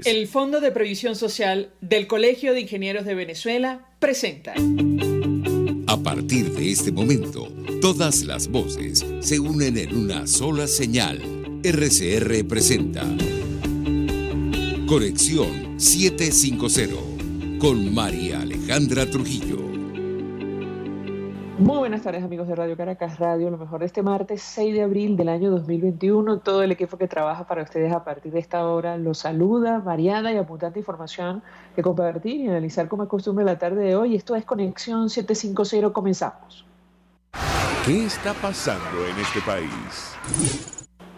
El Fondo de Previsión Social del Colegio de Ingenieros de Venezuela presenta. A partir de este momento, todas las voces se unen en una sola señal. RCR presenta Conexión 750 con María Alejandra Trujillo. Muy buenas tardes, amigos de Radio Caracas Radio, lo mejor de este martes 6 de abril del año 2021. Todo el equipo que trabaja para ustedes a partir de esta hora los saluda, variada y abundante información que compartir y analizar como es costumbre la tarde de hoy. Esto es Conexión 750, comenzamos. ¿Qué está pasando en este país?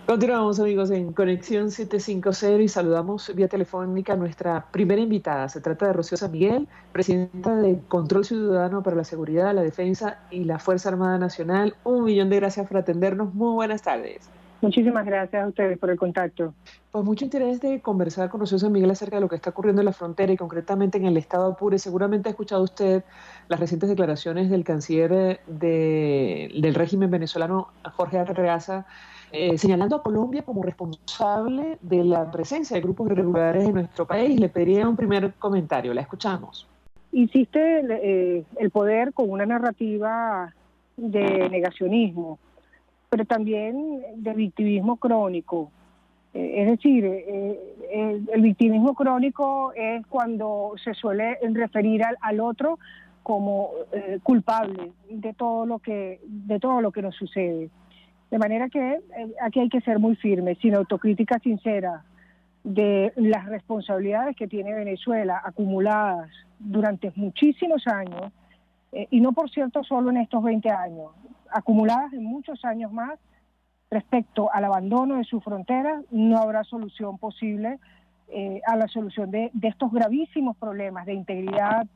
Continuamos, amigos, en Conexión 750 y saludamos vía telefónica a nuestra primera invitada. Se trata de Rocío San Miguel, presidenta de Control Ciudadano para la Seguridad, la Defensa y la Fuerza Armada Nacional. 1.000.000 de gracias por atendernos. Muy buenas tardes. Muchísimas gracias a ustedes por el contacto. Pues mucho interés de conversar con Rocío San Miguel acerca de lo que está ocurriendo en la frontera y concretamente en el estado Apure. Seguramente ha escuchado usted las recientes declaraciones del canciller del régimen venezolano, Jorge Arreaza, señalando a Colombia como responsable de la presencia de grupos irregulares en nuestro país. Le pediría un primer comentario, la escuchamos. Insiste el poder con una narrativa de negacionismo, pero también de victimismo crónico. Es decir, el victimismo crónico es cuando se suele referir al otro como culpable de todo lo que nos sucede. De manera que aquí hay que ser muy firme, sin autocrítica sincera de las responsabilidades que tiene Venezuela acumuladas durante muchísimos años, y no por cierto solo en estos 20 años, acumuladas en muchos años más respecto al abandono de su frontera. No habrá solución posible a la solución de estos gravísimos problemas de integridad,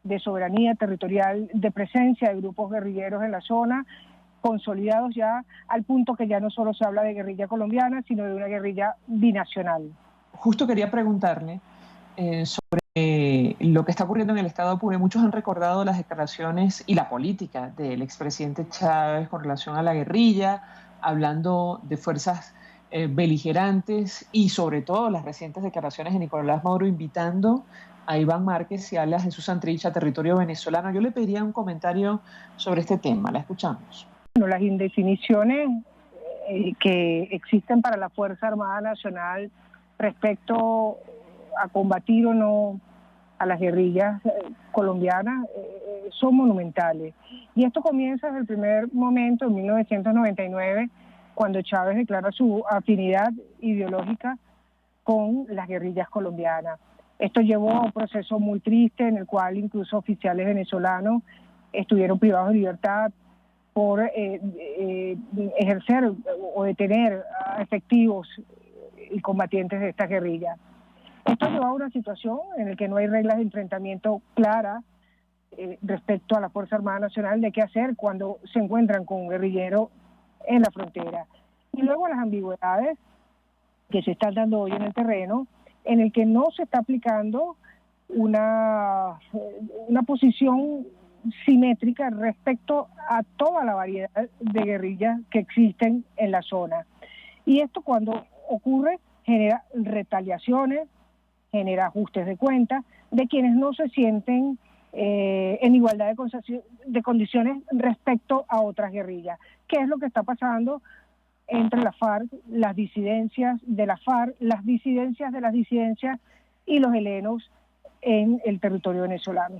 de soberanía territorial, de presencia de grupos guerrilleros en la zona, consolidados ya al punto que ya no solo se habla de guerrilla colombiana, sino de una guerrilla binacional. Justo quería preguntarle sobre lo que está ocurriendo en el estado de Apure. Muchos han recordado las declaraciones y la política del expresidente Chávez con relación a la guerrilla, hablando de fuerzas beligerantes y sobre todo las recientes declaraciones de Nicolás Maduro invitando a Iván Márquez y a Jesús Santrich a territorio venezolano. Yo le pediría un comentario sobre este tema. La escuchamos. Bueno, las indefiniciones que existen para la Fuerza Armada Nacional respecto a combatir o no a las guerrillas colombianas son monumentales. Y esto comienza desde el primer momento, en 1999, cuando Chávez declara su afinidad ideológica con las guerrillas colombianas. Esto llevó a un proceso muy triste en el cual incluso oficiales venezolanos estuvieron privados de libertad por ejercer o detener a efectivos y combatientes de estas guerrillas. Esto lleva a una situación en la que no hay reglas de enfrentamiento claras respecto a la Fuerza Armada Nacional de qué hacer cuando se encuentran con un guerrillero en la frontera. Y luego las ambigüedades que se están dando hoy en el terreno, en el que no se está aplicando una posición simétrica respecto a toda la variedad de guerrillas que existen en la zona. Y esto, cuando ocurre, genera retaliaciones, genera ajustes de cuentas de quienes no se sienten en igualdad de condiciones respecto a otras guerrillas. ¿Qué es lo que está pasando entre la FARC, las disidencias de la FARC, las disidencias de las disidencias y los helenos en el territorio venezolano?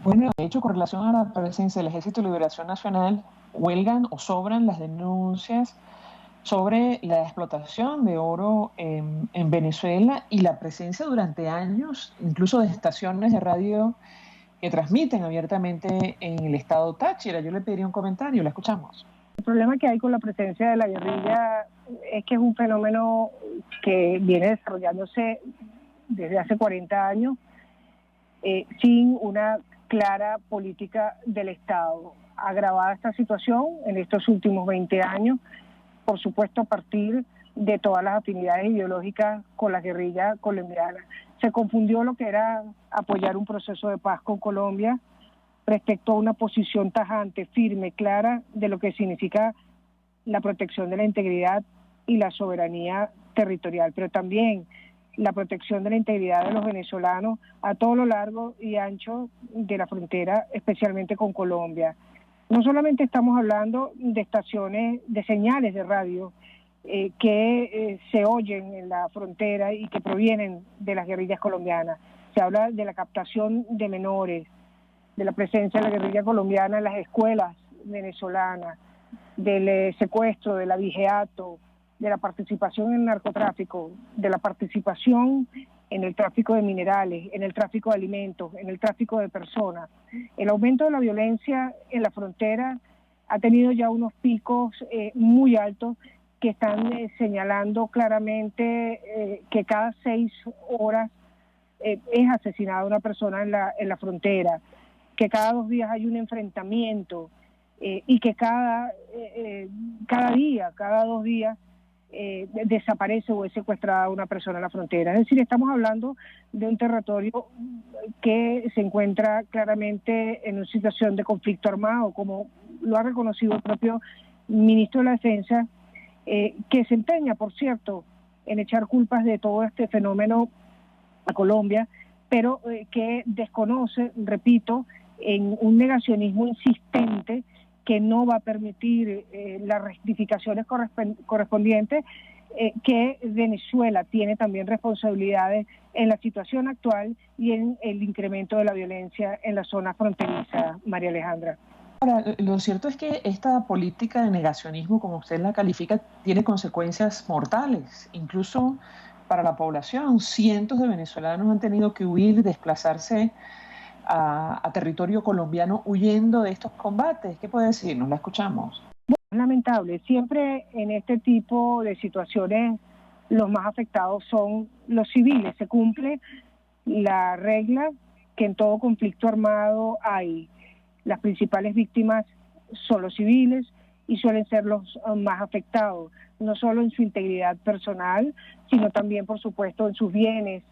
Bueno, de hecho, con relación a la presencia del Ejército de Liberación Nacional, huelgan o sobran las denuncias sobre la explotación de oro en Venezuela y la presencia durante años, incluso de estaciones de radio que transmiten abiertamente en el estado Táchira. Yo le pediría un comentario, la escuchamos. El problema que hay con la presencia de la guerrilla es que es un fenómeno que viene desarrollándose desde hace 40 años sin una clara política del Estado. Agravada esta situación en estos últimos 20 años, por supuesto a partir de todas las afinidades ideológicas con la guerrilla colombiana. Se confundió lo que era apoyar un proceso de paz con Colombia respecto a una posición tajante, firme, clara de lo que significa la protección de la integridad y la soberanía territorial, pero también la protección de la integridad de los venezolanos a todo lo largo y ancho de la frontera, especialmente con Colombia. No solamente estamos hablando de estaciones, de señales de radio que se oyen en la frontera y que provienen de las guerrillas colombianas. Se habla de la captación de menores, de la presencia de la guerrilla colombiana en las escuelas venezolanas, del secuestro, del abigeato, de la participación en el narcotráfico, de la participación en el tráfico de minerales, en el tráfico de alimentos, en el tráfico de personas. El aumento de la violencia en la frontera ha tenido ya unos picos muy altos que están señalando claramente que cada 6 horas es asesinada una persona en la frontera, que cada 2 días hay un enfrentamiento y que cada día, cada 2 días, desaparece o es secuestrada una persona en la frontera. Es decir, estamos hablando de un territorio que se encuentra claramente en una situación de conflicto armado, como lo ha reconocido el propio ministro de la Defensa, que se empeña, por cierto, en echar culpas de todo este fenómeno a Colombia, pero que desconoce, repito, en un negacionismo insistente que no va a permitir las rectificaciones correspondientes, que Venezuela tiene también responsabilidades en la situación actual y en el incremento de la violencia en la zona fronteriza, María Alejandra. Ahora, lo cierto es que esta política de negacionismo, como usted la califica, tiene consecuencias mortales, incluso para la población. Cientos de venezolanos han tenido que huir, desplazarse a territorio colombiano huyendo de estos combates. ¿Qué puede decirnos? La escuchamos. Bueno, es lamentable. Siempre en este tipo de situaciones los más afectados son los civiles. Se cumple la regla que en todo conflicto armado hay. Las principales víctimas son los civiles y suelen ser los más afectados, no solo en su integridad personal, sino también, por supuesto, en sus bienes,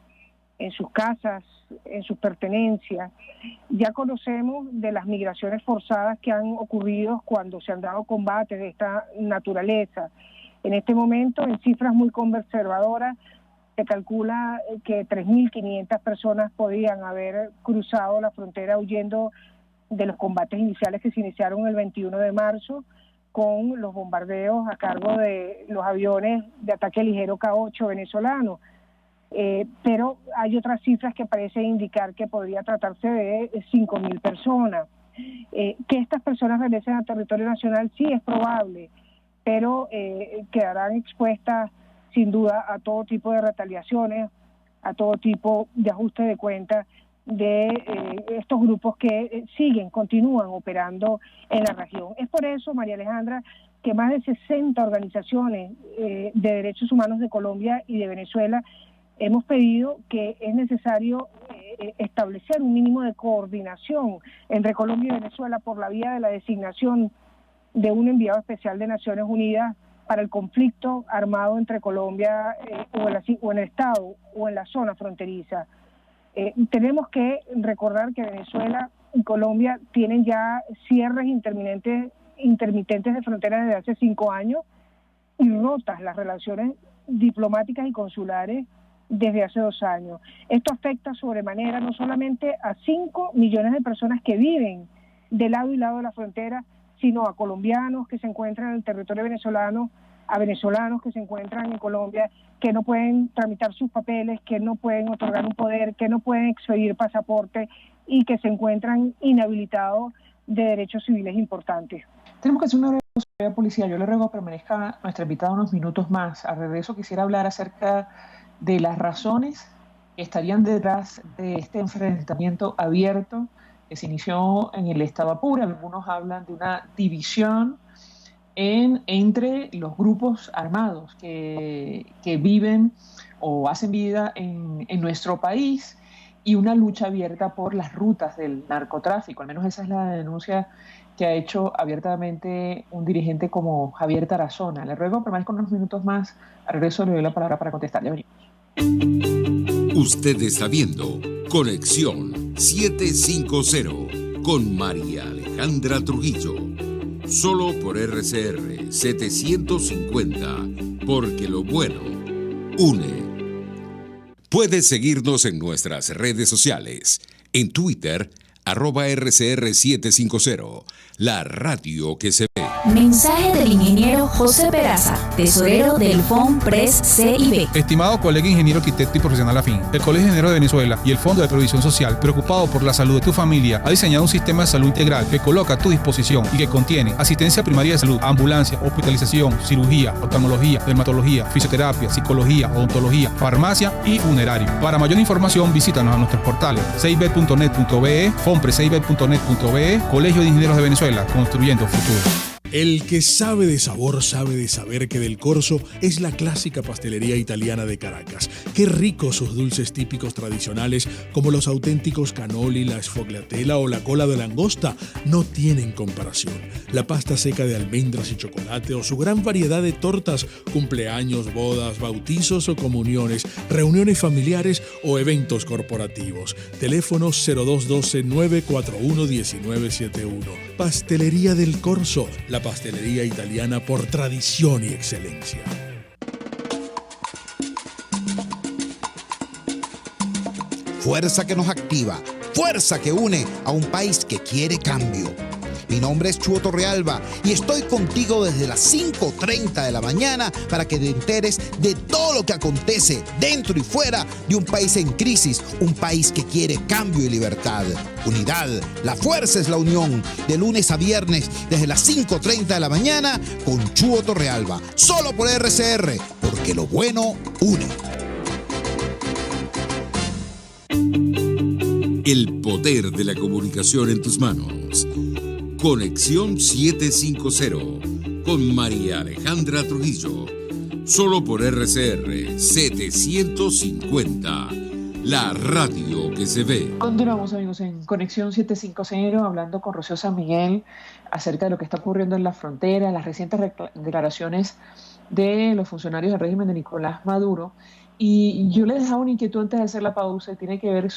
en sus casas, en sus pertenencias. Ya conocemos de las migraciones forzadas que han ocurrido cuando se han dado combates de esta naturaleza. En este momento, en cifras muy conservadoras, se calcula que 3.500 personas podían haber cruzado la frontera huyendo de los combates iniciales que se iniciaron el 21 de marzo con los bombardeos a cargo de los aviones de ataque ligero K-8 venezolanos. Pero hay otras cifras que parecen indicar que podría tratarse de 5.000 personas. Que estas personas regresen al territorio nacional sí es probable, pero quedarán expuestas sin duda a todo tipo de retaliaciones, a todo tipo de ajuste de cuentas de estos grupos que continúan operando en la región. Es por eso, María Alejandra, que más de 60 organizaciones de derechos humanos de Colombia y de Venezuela hemos pedido que es necesario establecer un mínimo de coordinación entre Colombia y Venezuela por la vía de la designación de un enviado especial de Naciones Unidas para el conflicto armado entre Colombia o en el Estado o en la zona fronteriza. Tenemos que recordar que Venezuela y Colombia tienen ya cierres intermitentes de fronteras desde hace 5 años y rotas las relaciones diplomáticas y consulares desde hace 2 años. Esto afecta sobremanera no solamente a 5 millones de personas que viven de lado y lado de la frontera, sino a colombianos que se encuentran en el territorio venezolano, a venezolanos que se encuentran en Colombia, que no pueden tramitar sus papeles, que no pueden otorgar un poder, que no pueden expedir pasaporte y que se encuentran inhabilitados de derechos civiles importantes. Tenemos que hacer una breve policía. Yo le ruego que permanezca nuestra invitada unos minutos más. Al regreso quisiera hablar acerca de las razones que estarían detrás de este enfrentamiento abierto que se inició en el estado Apure. Algunos hablan de una división entre los grupos armados que viven o hacen vida en nuestro país y una lucha abierta por las rutas del narcotráfico. Al menos esa es la denuncia que ha hecho abiertamente un dirigente como Javier Tarazona. Le ruego permanezca unos minutos más. Al regreso le doy la palabra para contestar. Ya venimos. Usted está viendo Conexión 750 con María Alejandra Trujillo. Solo por RCR 750, porque lo bueno une. Puedes seguirnos en nuestras redes sociales. En Twitter, @RCR750, la radio que se ve. Mensaje del ingeniero José Peraza, tesorero del FONPRES CIB. Estimado colega ingeniero, arquitecto y profesional afín, el Colegio de Ingenieros de Venezuela y el Fondo de Previsión Social, preocupado por la salud de tu familia, ha diseñado un sistema de salud integral que coloca a tu disposición y que contiene asistencia primaria de salud, ambulancia, hospitalización, cirugía, oftalmología, dermatología, fisioterapia, psicología, odontología, farmacia y funerario. Para mayor información, visítanos a nuestros portales cib.net.be, fonprescib.net.be, Colegio de Ingenieros de Venezuela, construyendo futuro. El que sabe de sabor sabe de saber que Del Corso es la clásica pastelería italiana de Caracas. Qué ricos sus dulces típicos tradicionales como los auténticos cannoli, la sfogliatella o la cola de langosta no tienen comparación. La pasta seca de almendras y chocolate o su gran variedad de tortas, cumpleaños, bodas, bautizos o comuniones, reuniones familiares o eventos corporativos. Teléfono 0212-941-1971. Pastelería Del Corso, la pastelería italiana por tradición y excelencia. Fuerza que nos activa, fuerza que une a un país que quiere cambio. Mi nombre es Chuo Torrealba y estoy contigo desde las 5:30 de la mañana para que te enteres de todo lo que acontece dentro y fuera de un país en crisis, un país que quiere cambio y libertad. Unidad, la fuerza es la unión, de lunes a viernes desde las 5:30 de la mañana con Chuo Torrealba, solo por RCR, porque lo bueno une. El poder de la comunicación en tus manos. Conexión 750 con María Alejandra Trujillo. Solo por RCR 750. La radio que se ve. Continuamos, amigos, en Conexión 750, hablando con Rocío San Miguel acerca de lo que está ocurriendo en la frontera, las recientes declaraciones de los funcionarios del régimen de Nicolás Maduro. Y yo le dejaba una inquietud antes de hacer la pausa, y tiene que ver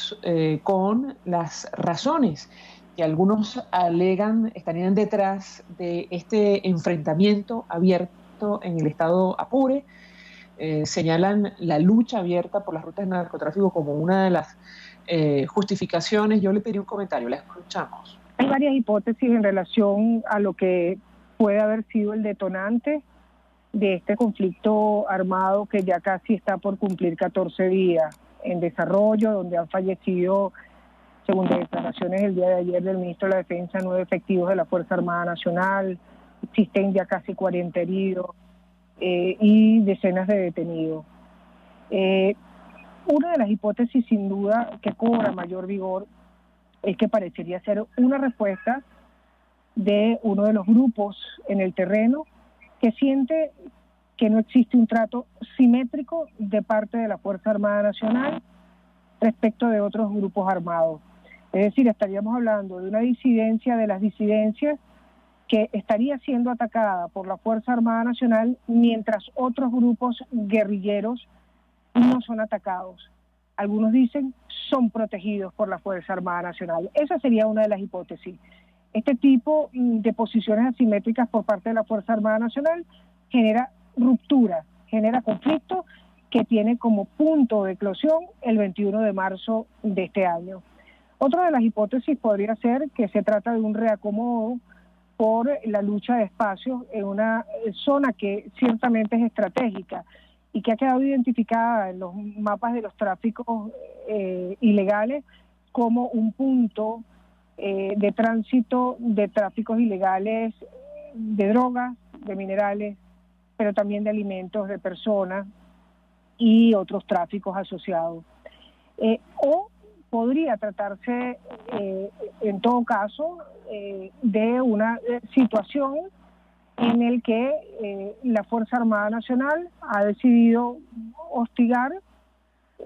con las razones que algunos alegan estarían detrás de este enfrentamiento abierto en el estado Apure. Señalan la lucha abierta por las rutas de narcotráfico como una de las justificaciones. Yo le pedí un comentario, la escuchamos. Hay varias hipótesis en relación a lo que puede haber sido el detonante de este conflicto armado que ya casi está por cumplir 14 días en desarrollo, donde han fallecido, según declaraciones el día de ayer del ministro de la Defensa, 9 efectivos de la Fuerza Armada Nacional, existen ya casi 40 heridos y decenas de detenidos. Una de las hipótesis sin duda que cobra mayor vigor es que parecería ser una respuesta de uno de los grupos en el terreno que siente que no existe un trato simétrico de parte de la Fuerza Armada Nacional respecto de otros grupos armados. Es decir, estaríamos hablando de una disidencia de las disidencias que estaría siendo atacada por la Fuerza Armada Nacional mientras otros grupos guerrilleros no son atacados. Algunos dicen son protegidos por la Fuerza Armada Nacional. Esa sería una de las hipótesis. Este tipo de posiciones asimétricas por parte de la Fuerza Armada Nacional genera ruptura, genera conflicto que tiene como punto de eclosión el 21 de marzo de este año. Otra de las hipótesis podría ser que se trata de un reacomodo por la lucha de espacios en una zona que ciertamente es estratégica y que ha quedado identificada en los mapas de los tráficos ilegales como un punto de tránsito de tráficos ilegales de drogas, de minerales, pero también de alimentos, de personas y otros tráficos asociados. O podría tratarse, en todo caso, de una situación en el que la Fuerza Armada Nacional ha decidido hostigar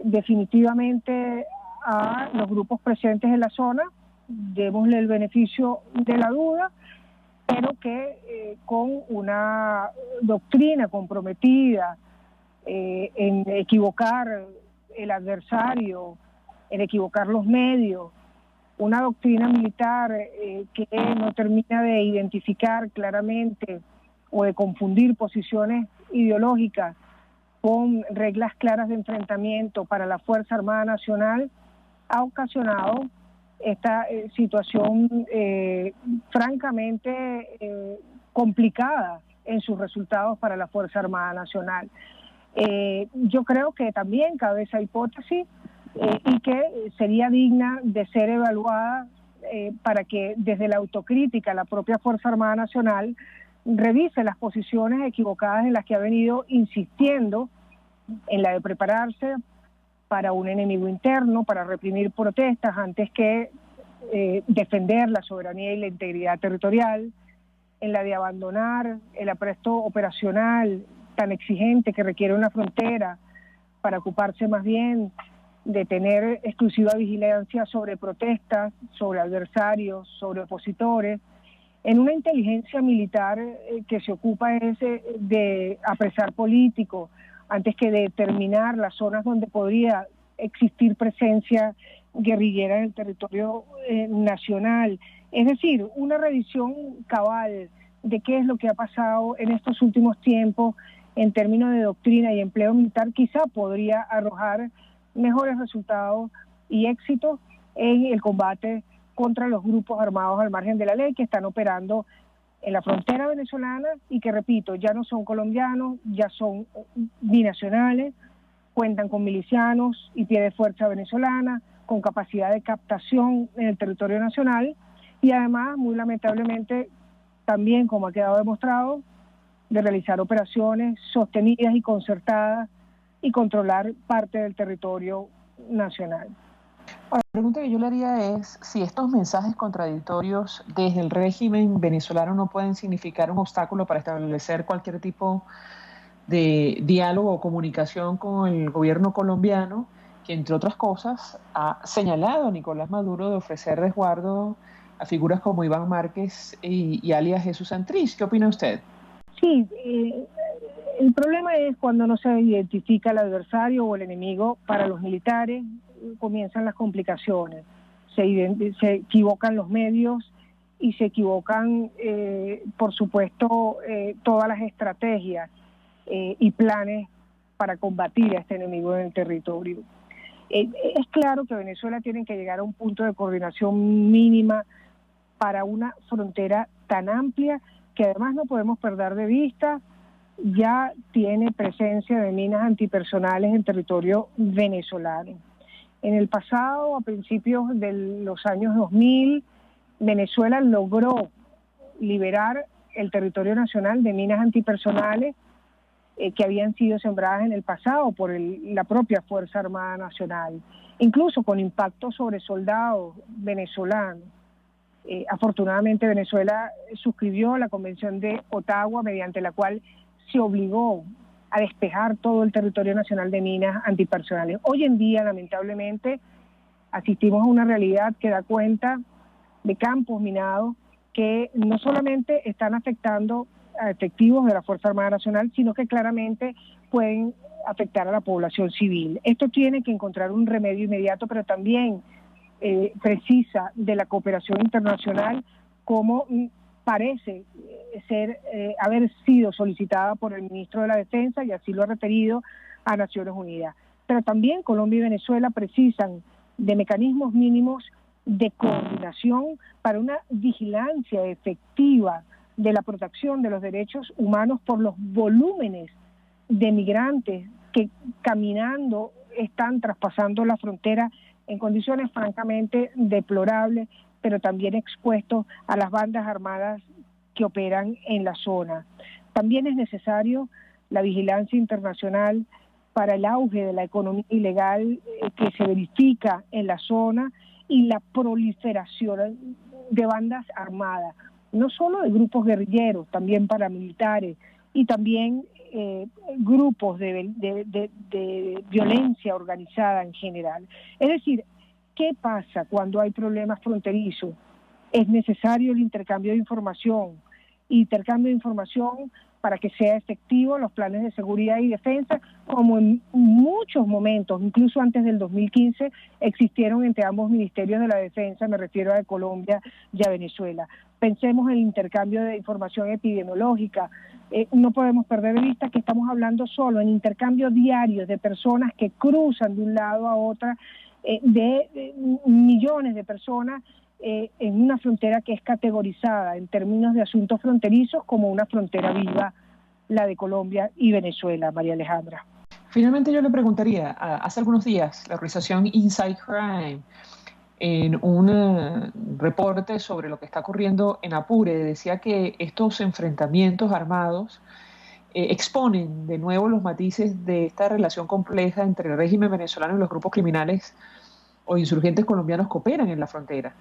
definitivamente a los grupos presentes en la zona. Démosle el beneficio de la duda, pero que con una doctrina comprometida en equivocar el adversario, en equivocar los medios, una doctrina militar que no termina de identificar claramente o de confundir posiciones ideológicas con reglas claras de enfrentamiento para la Fuerza Armada Nacional, ha ocasionado esta situación francamente complicada en sus resultados para la Fuerza Armada Nacional. Yo creo que también cabe esa hipótesis y que sería digna de ser evaluada para que desde la autocrítica la propia Fuerza Armada Nacional revise las posiciones equivocadas en las que ha venido insistiendo, en la de prepararse para un enemigo interno, para reprimir protestas antes que defender la soberanía y la integridad territorial, en la de abandonar el apresto operacional tan exigente que requiere una frontera para ocuparse más bien de tener exclusiva vigilancia sobre protestas, sobre adversarios, sobre opositores, en una inteligencia militar que se ocupa de apresar políticos antes que de determinar las zonas donde podría existir presencia guerrillera en el territorio nacional. Es decir, una revisión cabal de qué es lo que ha pasado en estos últimos tiempos en términos de doctrina y empleo militar quizá podría arrojar mejores resultados y éxitos en el combate contra los grupos armados al margen de la ley que están operando en la frontera venezolana y que, repito, ya no son colombianos, ya son binacionales, cuentan con milicianos y pie de fuerza venezolana, con capacidad de captación en el territorio nacional y además, muy lamentablemente, también, como ha quedado demostrado, de realizar operaciones sostenidas y concertadas y controlar parte del territorio nacional. Ahora, la pregunta que yo le haría es si estos mensajes contradictorios desde el régimen venezolano no pueden significar un obstáculo para establecer cualquier tipo de diálogo o comunicación con el gobierno colombiano, que entre otras cosas ha señalado a Nicolás Maduro de ofrecer resguardo a figuras como Iván Márquez y alias Jesús Santrich. ¿Qué opina usted? Sí, el problema es cuando no se identifica el adversario o el enemigo. Para los militares comienzan las complicaciones, se equivocan los medios y se equivocan, por supuesto, todas las estrategias y planes para combatir a este enemigo en el territorio. Es claro que Venezuela tiene que llegar a un punto de coordinación mínima para una frontera tan amplia que además no podemos perder de vista, ya tiene presencia de minas antipersonales en territorio venezolano. En el pasado, a principios de los años 2000, Venezuela logró liberar el territorio nacional de minas antipersonales que habían sido sembradas en el pasado por la propia Fuerza Armada Nacional, incluso con impacto sobre soldados venezolanos. Afortunadamente Venezuela suscribió la Convención de Ottawa, mediante la cual se obligó a despejar todo el territorio nacional de minas antipersonales. Hoy en día, lamentablemente, asistimos a una realidad que da cuenta de campos minados que no solamente están afectando a efectivos de la Fuerza Armada Nacional, sino que claramente pueden afectar a la población civil. Esto tiene que encontrar un remedio inmediato, pero también precisa de la cooperación internacional, como parece haber sido solicitada por el ministro de la Defensa, y así lo ha referido a Naciones Unidas. Pero también Colombia y Venezuela precisan de mecanismos mínimos de coordinación para una vigilancia efectiva de la protección de los derechos humanos por los volúmenes de migrantes que caminando están traspasando la frontera en condiciones francamente deplorables, pero también expuestos a las bandas armadas que operan en la zona. También es necesario la vigilancia internacional para el auge de la economía ilegal que se verifica en la zona y la proliferación de bandas armadas, no solo de grupos guerrilleros, también paramilitares y también grupos de violencia organizada en general. Es decir, ¿qué pasa cuando hay problemas fronterizos? Es necesario el intercambio de información para que sea efectivo los planes de seguridad y defensa, como en muchos momentos, incluso antes del 2015, existieron entre ambos ministerios de la defensa, me refiero a Colombia y a Venezuela. Pensemos en el intercambio de información epidemiológica. No podemos perder de vista que estamos hablando solo en intercambio diario de personas que cruzan de un lado a otro, de millones de personas en una frontera que es categorizada en términos de asuntos fronterizos como una frontera viva, la de Colombia y Venezuela, María Alejandra. Finalmente yo le preguntaría, hace algunos días la organización Inside Crime, en un reporte sobre lo que está ocurriendo en Apure, decía que estos enfrentamientos armados exponen de nuevo los matices de esta relación compleja entre el régimen venezolano y los grupos criminales o insurgentes colombianos que operan en la frontera.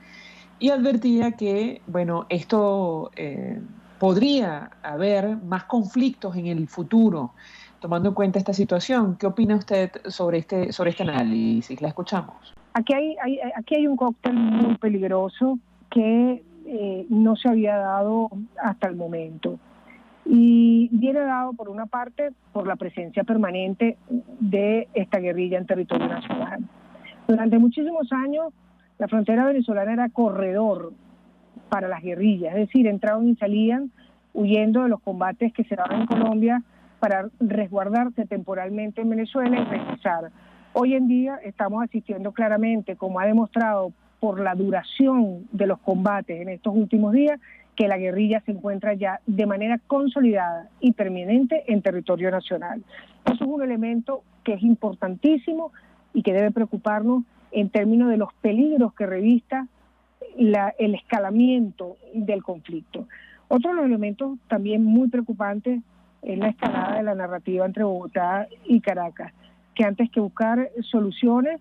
Y advertía que, bueno, esto podría haber más conflictos en el futuro, tomando en cuenta esta situación. ¿Qué opina usted sobre este análisis? La escuchamos. Aquí hay un cóctel muy peligroso que no se había dado hasta el momento. Y viene dado, por una parte, por la presencia permanente de esta guerrilla en territorio nacional. Durante muchísimos años, la frontera venezolana era corredor para las guerrillas, es decir, entraban y salían huyendo de los combates que se daban en Colombia para resguardarse temporalmente en Venezuela y regresar. Hoy en día estamos asistiendo claramente, como ha demostrado por la duración de los combates en estos últimos días, que la guerrilla se encuentra ya de manera consolidada y permanente en territorio nacional. Eso es un elemento que es importantísimo y que debe preocuparnos en términos de los peligros que revista el escalamiento del conflicto. Otro de los elementos también muy preocupantes es la escalada de la narrativa entre Bogotá y Caracas, que antes que buscar soluciones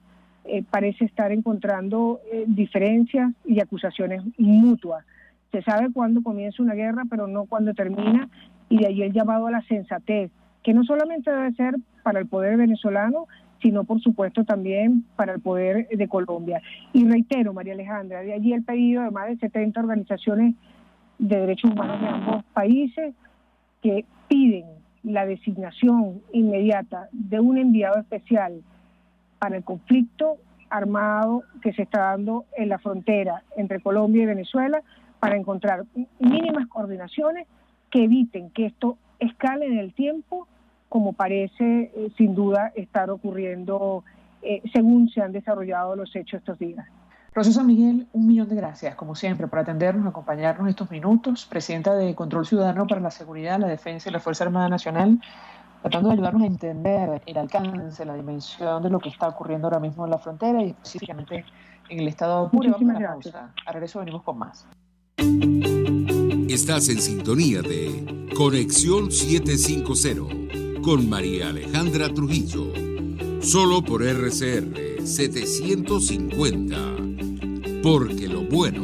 parece estar encontrando diferencias y acusaciones mutuas. Se sabe cuándo comienza una guerra, pero no cuándo termina, y de ahí el llamado a la sensatez, que no solamente debe ser para el poder venezolano, sino por supuesto también para el poder de Colombia. Y reitero, María Alejandra, de allí el pedido de más de 70 organizaciones de derechos humanos de ambos países que piden la designación inmediata de un enviado especial para el conflicto armado que se está dando en la frontera entre Colombia y Venezuela, para encontrar mínimas coordinaciones que eviten que esto escale en el tiempo, como parece sin duda estar ocurriendo según se han desarrollado los hechos estos días. Rocío San Miguel, 1.000.000 de gracias, como siempre, por atendernos, acompañarnos estos minutos. Presidenta de Control Ciudadano para la Seguridad, la Defensa y la Fuerza Armada Nacional, tratando de ayudarnos a entender el alcance, la dimensión de lo que está ocurriendo ahora mismo en la frontera y específicamente en el estado de Apure. Muchísimas gracias. A regreso venimos con más. Estás en sintonía de Conexión 750 con María Alejandra Trujillo, solo por RCR 750, porque lo bueno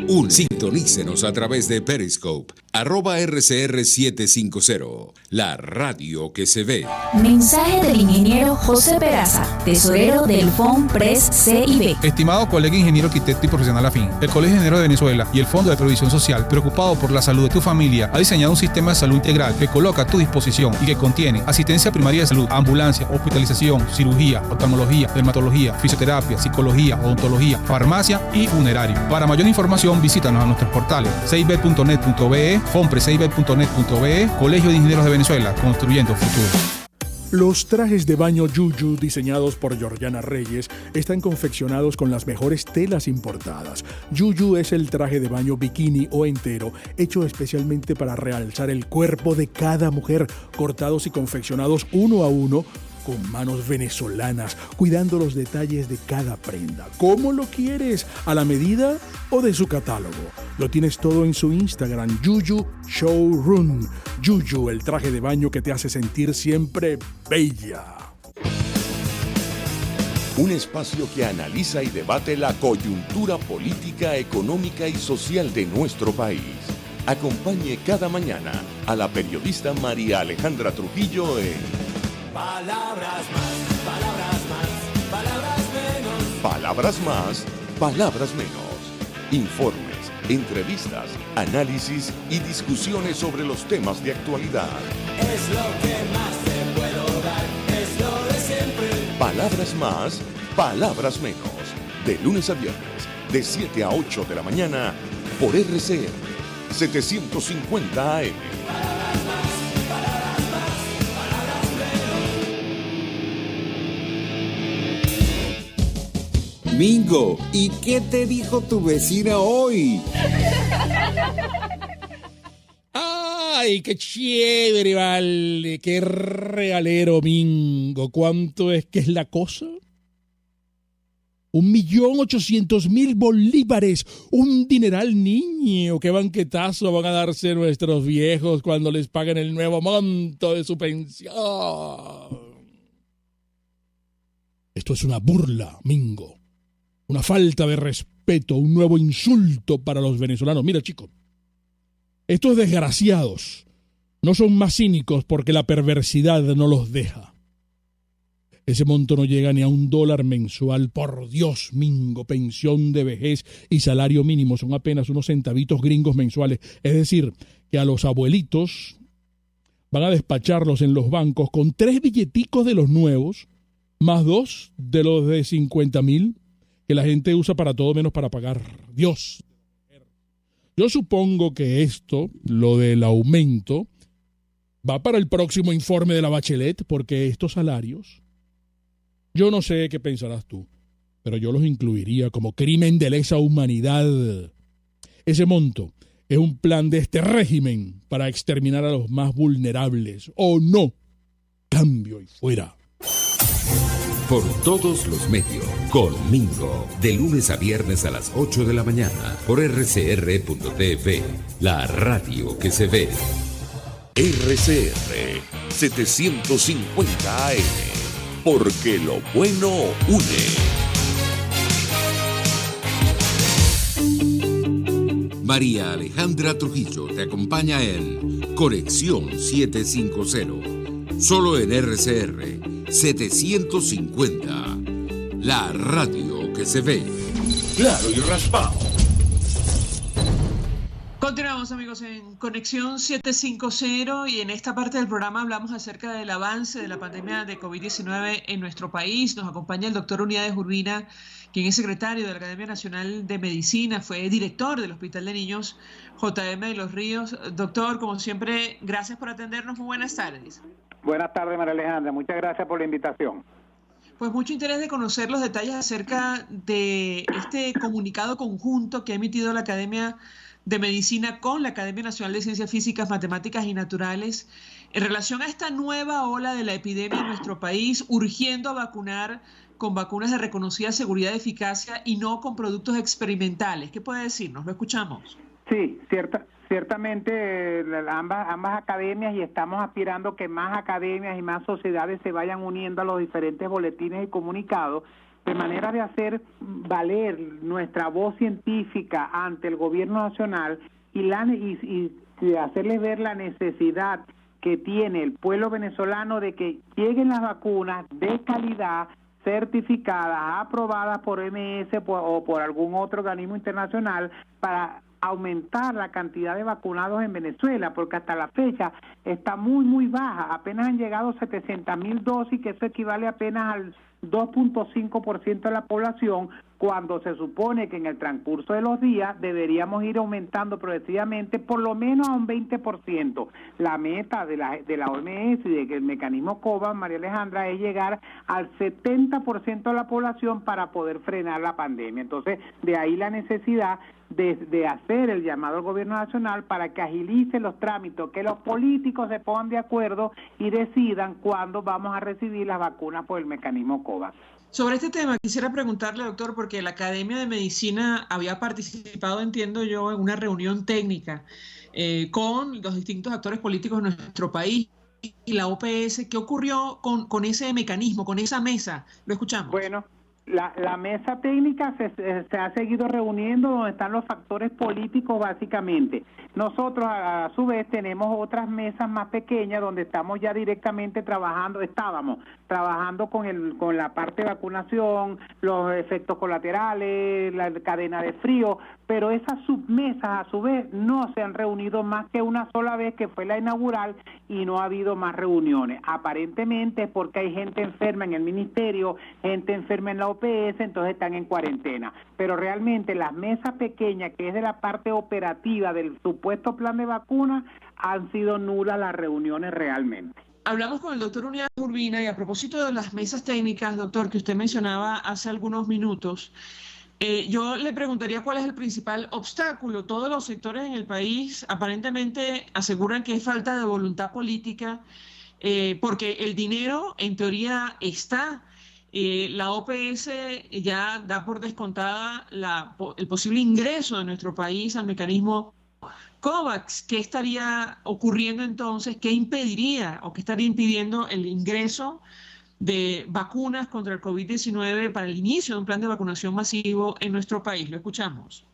une. Sintonícenos a través de Periscope, @RCR750, la radio que se ve. Mensaje del ingeniero José Peraza, tesorero del FONPRES CIB. Estimado colega ingeniero, arquitecto y profesional afín, el Colegio de Ingenieros de Venezuela y el Fondo de Previsión Social, preocupado por la salud de tu familia, ha diseñado un sistema de salud integral que coloca a tu disposición y que contiene asistencia primaria de salud, ambulancia, hospitalización, cirugía, oftalmología, dermatología, fisioterapia, psicología, odontología, farmacia y funerario. Para mayor información, visítanos a nuestros portales cib.net.be, fonprescib.net.be, Colegio de Ingenieros de Venezuela, construyendo futuro. Los trajes de baño Yuyu, diseñados por Georgiana Reyes, están confeccionados con las mejores telas importadas. Yuyu es el traje de baño bikini o entero, hecho especialmente para realzar el cuerpo de cada mujer, cortados y confeccionados uno a uno, con manos venezolanas, cuidando los detalles de cada prenda. ¿Cómo lo quieres? ¿A la medida o de su catálogo? Lo tienes todo en su Instagram, Yuyu Showroom. Yuyu, el traje de baño que te hace sentir siempre bella. Un espacio que analiza y debate la coyuntura política, económica y social de nuestro país. Acompañe cada mañana a la periodista María Alejandra Trujillo en Palabras más, palabras más, palabras menos. Palabras más, palabras menos. Informes, Entrevistas, análisis y discusiones sobre los temas de actualidad. Es lo que más te puedo dar, es lo de siempre. Palabras más, palabras menos. De lunes a viernes, de 7 a 8 de la mañana, por RCR 750 AM. Mingo, ¿y qué te dijo tu vecina hoy? ¡Ay, qué chévere, vale! ¡Qué regalero, Mingo! ¿Cuánto es que es la cosa? 1.800.000 bolívares. Un dineral, niño. ¡Qué banquetazo van a darse nuestros viejos cuando les paguen el nuevo monto de su pensión! Esto es una burla, Mingo. Una falta de respeto, un nuevo insulto para los venezolanos. Mira, chicos, estos desgraciados no son más cínicos porque la perversidad no los deja. Ese monto no llega ni a $1 mensual. Por Dios, Mingo, pensión de vejez y salario mínimo son apenas unos centavitos gringos mensuales. Es decir, que a los abuelitos van a despacharlos en los bancos con 3 billeticos de los nuevos, más 2 de los de 50.000, que la gente usa para todo menos para pagar. Dios. Yo supongo que esto, lo del aumento, va para el próximo informe de la Bachelet, porque estos salarios, yo no sé qué pensarás tú, pero yo los incluiría como crimen de lesa humanidad. Ese monto es un plan de este régimen para exterminar a los más vulnerables. ¿O no? Cambio y fuera. Por todos los medios, con Mingo, de lunes a viernes a las 8 de la mañana, por rcr.tv, la radio que se ve. RCR 750 AM, porque lo bueno une. María Alejandra Trujillo te acompaña en Conexión 750, solo en RCR 750, la radio que se ve. Claro y raspado. Continuamos, amigos, en Conexión 750 y en esta parte del programa hablamos acerca del avance de la pandemia de COVID-19 en nuestro país. Nos acompaña el doctor Unidades Urbina, quien es secretario de la Academia Nacional de Medicina, fue director del Hospital de Niños JM de Los Ríos. Doctor, como siempre, gracias por atendernos. Muy buenas tardes. Buenas tardes, María Alejandra. Muchas gracias por la invitación. Pues mucho interés de conocer los detalles acerca de este comunicado conjunto que ha emitido la Academia de Medicina con la Academia Nacional de Ciencias Físicas, Matemáticas y Naturales en relación a esta nueva ola de la epidemia en nuestro país, urgiendo a vacunar con vacunas de reconocida seguridad y eficacia y no con productos experimentales. ¿Qué puede decirnos? Lo escuchamos. Sí, ciertamente ambas academias, y estamos aspirando que más academias y más sociedades se vayan uniendo a los diferentes boletines y comunicados, de manera de hacer valer nuestra voz científica ante el gobierno nacional y de hacerles ver la necesidad que tiene el pueblo venezolano de que lleguen las vacunas de calidad, certificadas, aprobadas por OMS o por algún otro organismo internacional para aumentar la cantidad de vacunados en Venezuela, porque hasta la fecha está muy baja. Apenas han llegado 700.000 dosis, que eso equivale apenas al 2.5% de la población, cuando se supone que en el transcurso de los días deberíamos ir aumentando progresivamente por lo menos a un 20%. La meta de la OMS y del mecanismo COVAX, María Alejandra, es llegar al 70% de la población para poder frenar la pandemia. Entonces, de ahí la necesidad de hacer el llamado al gobierno nacional para que agilice los trámites, que los políticos se pongan de acuerdo y decidan cuándo vamos a recibir las vacunas por el mecanismo COVAX. Sobre este tema quisiera preguntarle, doctor, porque la Academia de Medicina había participado, entiendo yo, en una reunión técnica con los distintos actores políticos de nuestro país y la OPS. ¿Qué ocurrió con ese mecanismo, con esa mesa? Lo escuchamos. Bueno, la mesa técnica se ha seguido reuniendo donde están los factores políticos básicamente. Nosotros a su vez tenemos otras mesas más pequeñas donde estamos ya directamente estábamos trabajando con la parte de vacunación, los efectos colaterales, la cadena de frío, pero esas submesas a su vez no se han reunido más que una sola vez, que fue la inaugural, y no ha habido más reuniones. Aparentemente es porque hay gente enferma en el ministerio, gente enferma en la OPS, entonces están en cuarentena. Pero realmente las mesas pequeñas, que es de la parte operativa del supuesto plan de vacunas, han sido nulas las reuniones realmente. Hablamos con el doctor Unidad Urbina y a propósito de las mesas técnicas, doctor, que usted mencionaba hace algunos minutos, yo le preguntaría cuál es el principal obstáculo. Todos los sectores en el país aparentemente aseguran que es falta de voluntad política, porque el dinero en teoría está. La OPS ya da por descontada el posible ingreso de nuestro país al mecanismo COVAX. ¿Qué estaría ocurriendo entonces? ¿Qué impediría o qué estaría impidiendo el ingreso de vacunas contra el COVID-19 para el inicio de un plan de vacunación masivo en nuestro país? Lo escuchamos.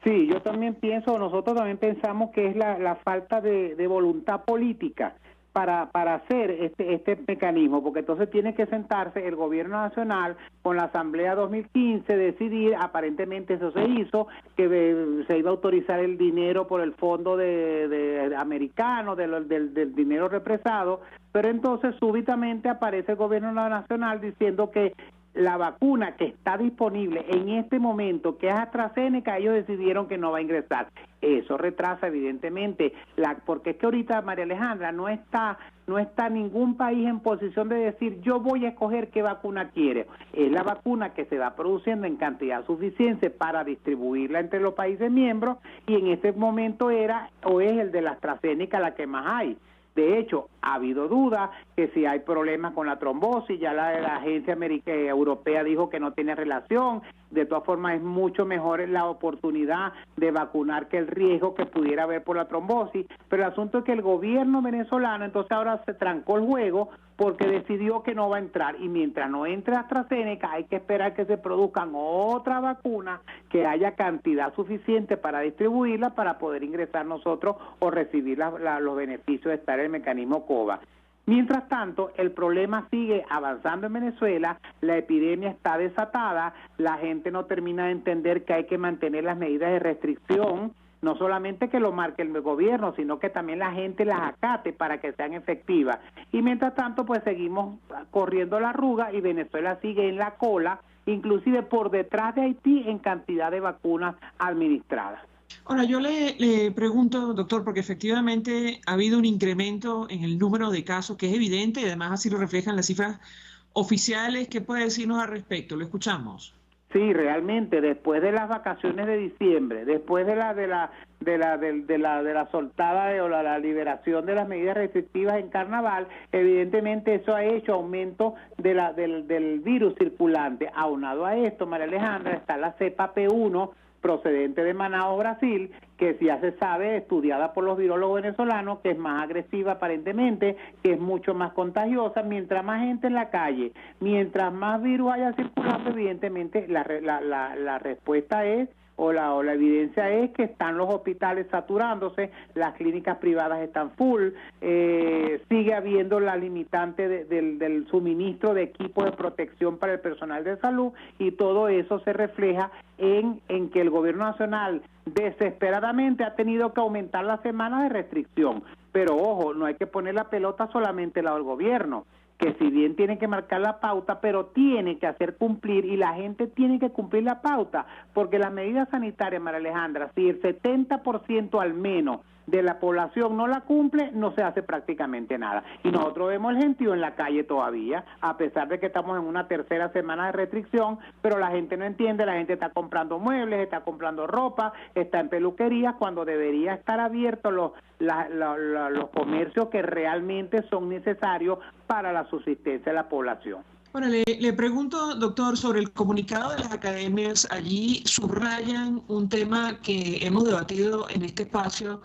Sí, yo también pienso, nosotros también pensamos que es la falta de voluntad política para hacer este mecanismo, porque entonces tiene que sentarse el gobierno nacional con la Asamblea 2015, decidir, aparentemente eso se hizo, que se iba a autorizar el dinero por el fondo de americano, del dinero represado, pero entonces súbitamente aparece el gobierno nacional diciendo que la vacuna que está disponible en este momento, que es AstraZeneca, ellos decidieron que no va a ingresar. Eso retrasa evidentemente, porque es que ahorita, María Alejandra, no está ningún país en posición de decir yo voy a escoger qué vacuna quiere. Es la vacuna que se va produciendo en cantidad suficiente para distribuirla entre los países miembros, y en este momento es el de la AstraZeneca la que más hay. De hecho, ha habido dudas que si hay problemas con la trombosis, ya la agencia europea dijo que no tiene relación. De todas formas, es mucho mejor la oportunidad de vacunar que el riesgo que pudiera haber por la trombosis. Pero el asunto es que el gobierno venezolano entonces ahora se trancó el juego porque decidió que no va a entrar, y mientras no entre AstraZeneca hay que esperar que se produzcan otra vacuna, que haya cantidad suficiente para distribuirla para poder ingresar nosotros o recibir los beneficios de estar en el mecanismo COVAX. Mientras tanto, el problema sigue avanzando en Venezuela, la epidemia está desatada, la gente no termina de entender que hay que mantener las medidas de restricción, no solamente que lo marque el gobierno, sino que también la gente las acate para que sean efectivas. Y mientras tanto, pues seguimos corriendo la arruga y Venezuela sigue en la cola, inclusive por detrás de Haití en cantidad de vacunas administradas. Ahora, yo le pregunto, doctor, porque efectivamente ha habido un incremento en el número de casos que es evidente y además así lo reflejan las cifras oficiales. ¿Qué puede decirnos al respecto? Lo escuchamos. Sí, realmente, después de las vacaciones de diciembre, después de la soltada o la liberación de las medidas restrictivas en Carnaval, evidentemente eso ha hecho aumento del virus circulante. Aunado a esto, María Alejandra, está la cepa P1 procedente de Manaus, Brasil, que ya se sabe, estudiada por los virólogos venezolanos, que es más agresiva aparentemente, que es mucho más contagiosa. Mientras más gente en la calle, mientras más virus haya circulando, evidentemente la respuesta es, o la evidencia es que están los hospitales saturándose, las clínicas privadas están full, sigue habiendo la limitante del suministro de equipos de protección para el personal de salud, y todo eso se refleja en que el gobierno nacional desesperadamente ha tenido que aumentar las semanas de restricción. Pero ojo, no hay que poner la pelota solamente al lado del gobierno, que si bien tiene que marcar la pauta, pero tiene que hacer cumplir, y la gente tiene que cumplir la pauta, porque las medidas sanitarias, María Alejandra, si el 70% al menos de la población no la cumple, no se hace prácticamente nada. Y nosotros vemos el gentío en la calle todavía, a pesar de que estamos en una tercera semana de restricción, pero la gente no entiende, la gente está comprando muebles, está comprando ropa, está en peluquerías, cuando debería estar abiertos los comercios que realmente son necesarios para la subsistencia de la población. Bueno, le pregunto, doctor, sobre el comunicado de las academias. Allí subrayan un tema que hemos debatido en este espacio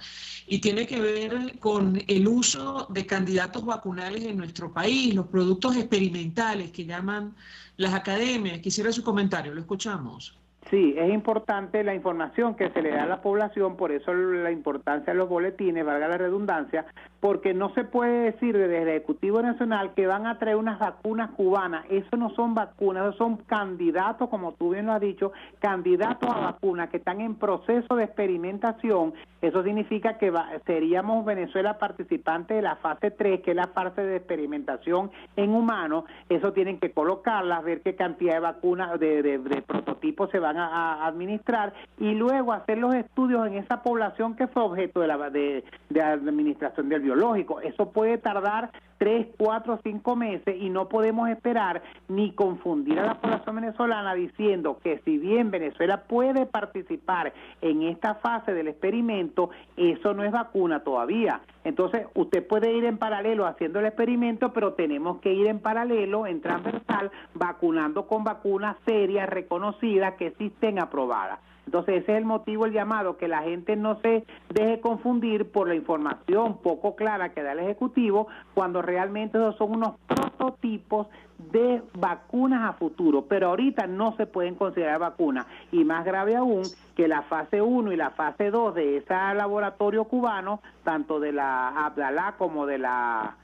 y tiene que ver con el uso de candidatos vacunales en nuestro país, los productos experimentales que llaman las academias. Quisiera su comentario, lo escuchamos. Sí, es importante la información que se le da a la población, por eso la importancia de los boletines, valga la redundancia, porque no se puede decir desde el Ejecutivo Nacional que van a traer unas vacunas cubanas. Eso no son vacunas, esos son candidatos, como tú bien lo has dicho, candidatos a vacunas que están en proceso de experimentación. Eso significa que seríamos Venezuela participante de la fase 3, que es la fase de experimentación en humanos. Eso tienen que colocarlas, ver qué cantidad de vacunas, de prototipos se van a administrar, y luego hacer los estudios en esa población que fue objeto de la administración del biológico. Eso puede tardar 3, 4, 5 meses, y no podemos esperar ni confundir a la población venezolana diciendo que si bien Venezuela puede participar en esta fase del experimento, eso no es vacuna todavía. Entonces, usted puede ir en paralelo haciendo el experimento, pero tenemos que ir en paralelo, en transversal, vacunando con vacunas serias, reconocidas, que existen, aprobadas. Entonces, ese es el motivo, el llamado, que la gente no se deje confundir por la información poco clara que da el Ejecutivo, cuando realmente esos son unos prototipos de vacunas a futuro, pero ahorita no se pueden considerar vacunas, y más grave aún que la fase 1 y la fase 2 de ese laboratorio cubano, tanto de la Abdalá como de la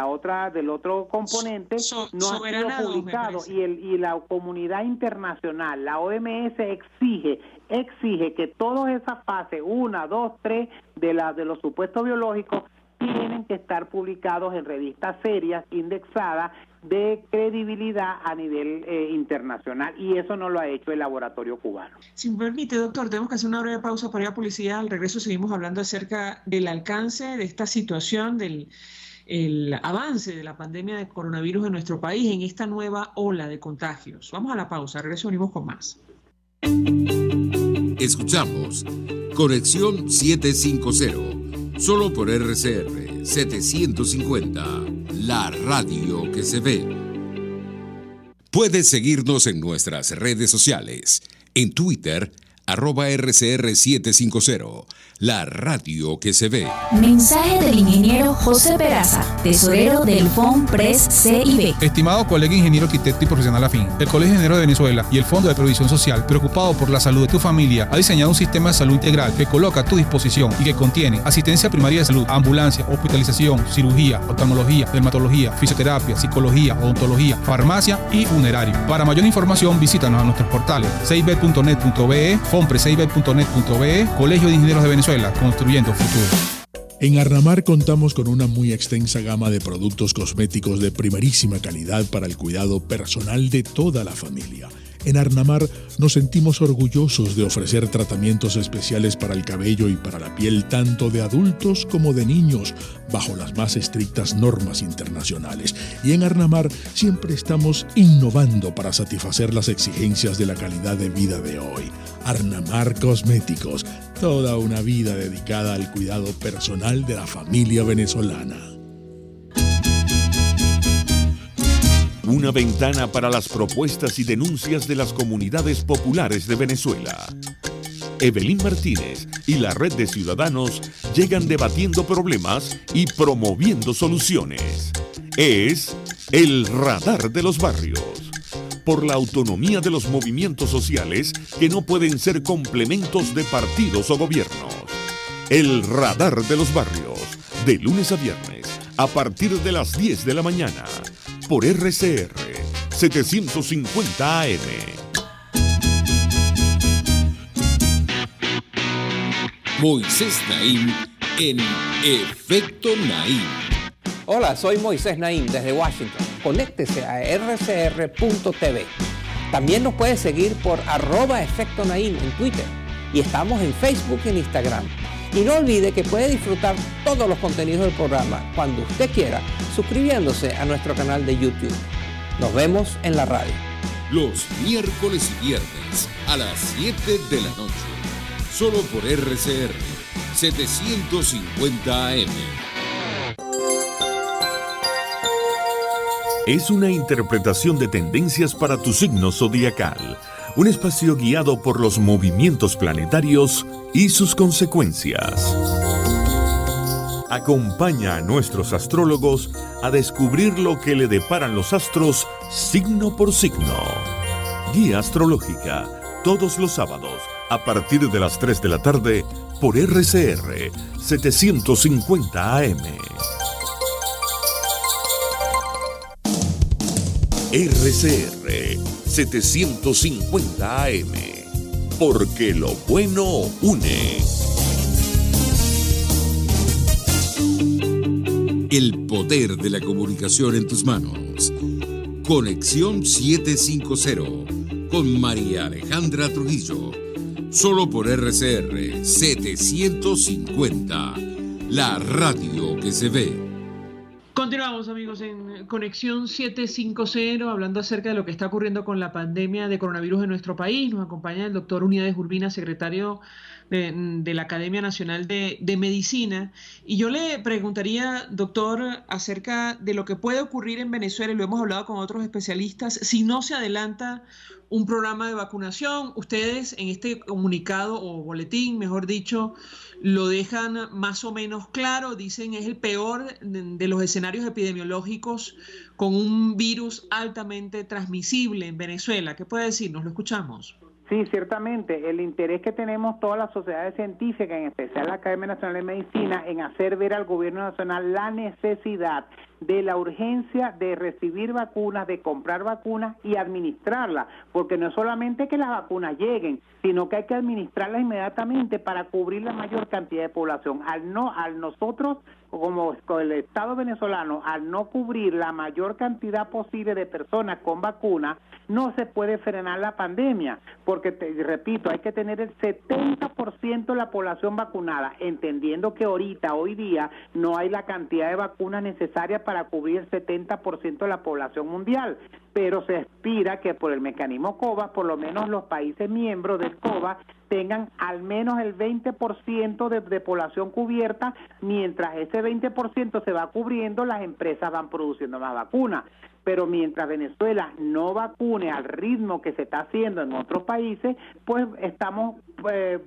otra, del otro componente, no ha sido publicado, y la comunidad internacional, la OMS, exige que todas esas fases 1, 2, 3 de los supuestos biológicos tienen que estar publicados en revistas serias, indexadas, de credibilidad a nivel internacional, y eso no lo ha hecho el laboratorio cubano. Si me permite, doctor, tenemos que hacer una breve pausa para ir a publicidad. Al regreso seguimos hablando acerca del alcance de esta situación, el avance de la pandemia de coronavirus en nuestro país, en esta nueva ola de contagios. Vamos a la pausa, al regreso venimos con más. Escuchamos Conexión 750, solo por RCR 750, la radio que se ve. Puedes seguirnos en nuestras redes sociales, en Twitter, @RCR750, la radio que se ve. Mensaje del ingeniero José Peraza, tesorero del FONPRES CIB. Estimado colega ingeniero, arquitecto y profesional afín, el Colegio de Ingenieros de Venezuela y el Fondo de Previsión Social, preocupado por la salud de tu familia, ha diseñado un sistema de salud integral que coloca a tu disposición y que contiene asistencia primaria de salud, ambulancia, hospitalización, cirugía, oftalmología, dermatología, fisioterapia, psicología, odontología, farmacia y funerario. Para mayor información, visítanos a nuestros portales cib.net.be, fonprescib.net.be, Colegio de Ingenieros de Venezuela, construyendo futuro. En Arnamar contamos con una muy extensa gama de productos cosméticos de primerísima calidad para el cuidado personal de toda la familia. En Arnamar nos sentimos orgullosos de ofrecer tratamientos especiales para el cabello y para la piel, tanto de adultos como de niños, bajo las más estrictas normas internacionales. Y en Arnamar siempre estamos innovando para satisfacer las exigencias de la calidad de vida de hoy. Arnamar Cosméticos, toda una vida dedicada al cuidado personal de la familia venezolana. Una ventana para las propuestas y denuncias de las comunidades populares de Venezuela. Evelyn Martínez y la Red de Ciudadanos llegan debatiendo problemas y promoviendo soluciones. Es el Radar de los Barrios. Por la autonomía de los movimientos sociales que no pueden ser complementos de partidos o gobiernos. El Radar de los Barrios, de lunes a viernes, a partir de las 10 de la mañana. Por RCR 750 AM. Moisés Naim en Efecto Naim. Hola, soy Moisés Naim desde Washington. Conéctese a rcr.tv. También nos puede seguir por @Efecto Naim en Twitter. Y estamos en Facebook y en Instagram. Y no olvide que puede disfrutar todos los contenidos del programa cuando usted quiera, suscribiéndose a nuestro canal de YouTube. Nos vemos en la radio. Los miércoles y viernes a las 7 de la noche. Solo por RCR 750 AM. Es una interpretación de tendencias para tu signo zodiacal. Un espacio guiado por los movimientos planetarios y sus consecuencias. Acompaña a nuestros astrólogos a descubrir lo que le deparan los astros signo por signo. Guía astrológica, todos los sábados, a partir de las 3 de la tarde, por RCR 750 AM. RCR 750 AM, porque lo bueno une. El poder de la comunicación en tus manos. Conexión 750 con María Alejandra Trujillo. Solo por RCR 750, la radio que se ve. Continuamos, amigos, en Conexión 750, hablando acerca de lo que está ocurriendo con la pandemia de coronavirus en nuestro país. Nos acompaña el doctor Uniades Urbina, secretario de la Academia Nacional de Medicina. Y yo le preguntaría, doctor, acerca de lo que puede ocurrir en Venezuela, y lo hemos hablado con otros especialistas, si no se adelanta un programa de vacunación. Ustedes en este comunicado o boletín, mejor dicho, lo dejan más o menos claro. Dicen es el peor de los escenarios epidemiológicos con un virus altamente transmisible en Venezuela. ¿Qué puede decirnos? Lo escuchamos. Sí, ciertamente. El interés que tenemos todas las sociedades científicas, en especial la Academia Nacional de Medicina, en hacer ver al gobierno nacional la necesidad de la urgencia de recibir vacunas, de comprar vacunas y administrarlas, porque no es solamente que las vacunas lleguen, sino que hay que administrarlas inmediatamente para cubrir la mayor cantidad de población. Al nosotros, como el Estado venezolano, al no cubrir la mayor cantidad posible de personas con vacunas, no se puede frenar la pandemia, porque, repito, hay que tener el 70% de la población vacunada, entendiendo que hoy día, no hay la cantidad de vacunas necesarias para cubrir el 70% de la población mundial, pero se aspira que por el mecanismo COVAX, por lo menos los países miembros del COVAX, tengan al menos el 20% de población cubierta. Mientras ese 20% se va cubriendo, las empresas van produciendo más vacunas. Pero mientras Venezuela no vacune al ritmo que se está haciendo en otros países, pues estamos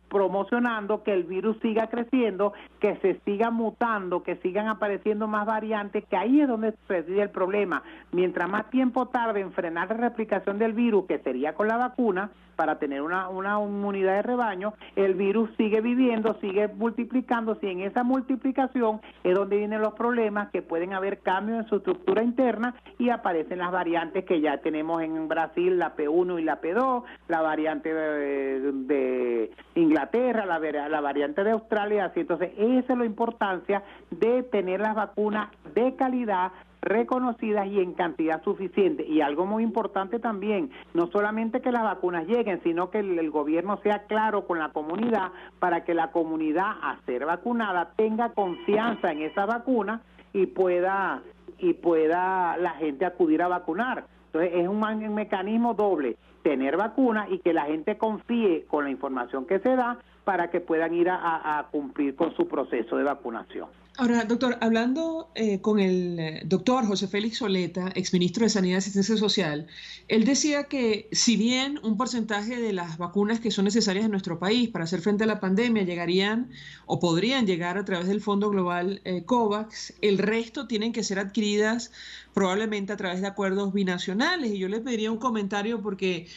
promocionando que el virus siga creciendo, que se siga mutando, que sigan apareciendo más variantes, que ahí es donde reside el problema. Mientras más tiempo tarde en frenar la replicación del virus, que sería con la vacuna, para tener una inmunidad de rebaño, el virus sigue viviendo, sigue multiplicándose, y en esa multiplicación es donde vienen los problemas, que pueden haber cambios en su estructura interna y aparecen las variantes que ya tenemos en Brasil, la P1 y la P2, la variante de Inglaterra, la variante de Australia, así. Entonces, esa es la importancia de tener las vacunas de calidad, reconocidas y en cantidad suficiente. Y algo muy importante también, no solamente que las vacunas lleguen, sino que el gobierno sea claro con la comunidad, para que la comunidad, a ser vacunada, tenga confianza en esa vacuna y pueda la gente acudir a vacunar. Entonces es un mecanismo doble, tener vacuna y que la gente confíe con la información que se da para que puedan ir a cumplir con su proceso de vacunación. Ahora, doctor, hablando con el doctor José Félix Soleta, exministro de Sanidad y Asistencia Social, él decía que si bien un porcentaje de las vacunas que son necesarias en nuestro país para hacer frente a la pandemia llegarían o podrían llegar a través del Fondo Global COVAX, el resto tienen que ser adquiridas probablemente a través de acuerdos binacionales. Y yo le pediría un comentario porque